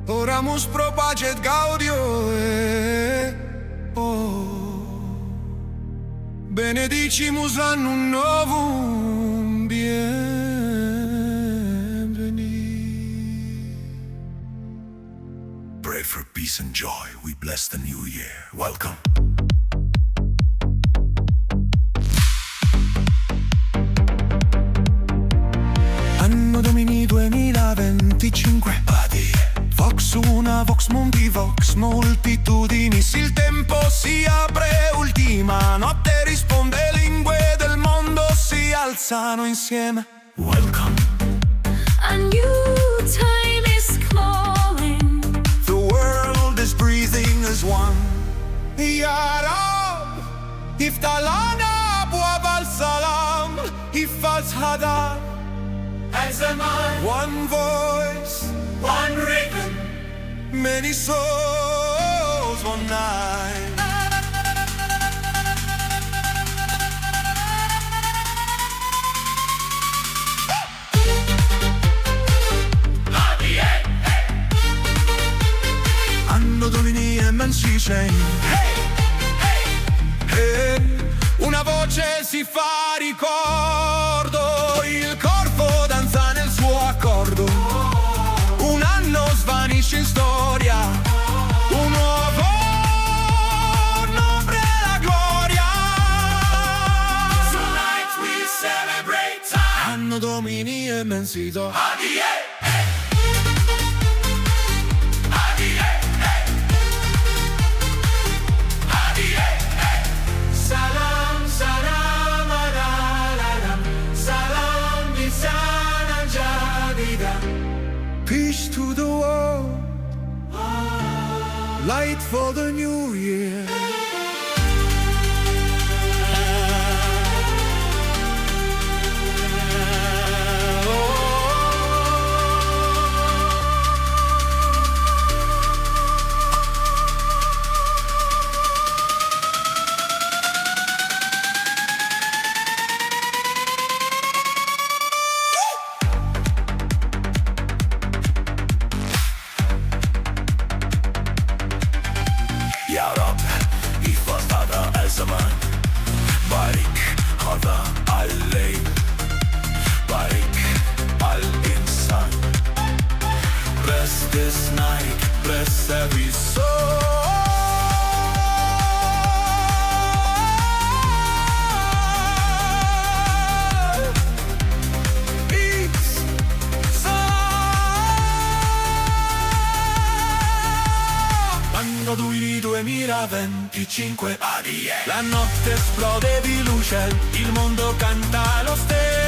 Oramus pro pacet gaudio benedicimus annum novum, bienveni. Pray for peace and joy. We bless the new year. Welcome. Anno Domini 2025. Vox una, vox mundi, vox multitudinis. Il tempo si apre, ultima notte risponde. Lingue del mondo si alzano insieme. Welcome. A new time is calling. The world is breathing as one. Ya Rab, iftalana abwab al-salam, ifaz hadar. As am I, One voice, one rhythm, many souls, one night. Anno Domini e Mancicen. Una voce si fa ricordo, il corpo danza nel suo accordo. Un anno svanisce in storia, un nuovo nome la gloria. tonight we celebrate time. Anno Domini e Mensito. Salam, salam, alalam, salam, bisana jadida. Peace to the world, light for the new year. Ya Rab, ihfaz hada el zaman. Barik hada al-leyl, barik al-insan. Bless this night, bless every soul. Peace, Anno 2025. La notte esplode di luce, il mondo canta lo stesso.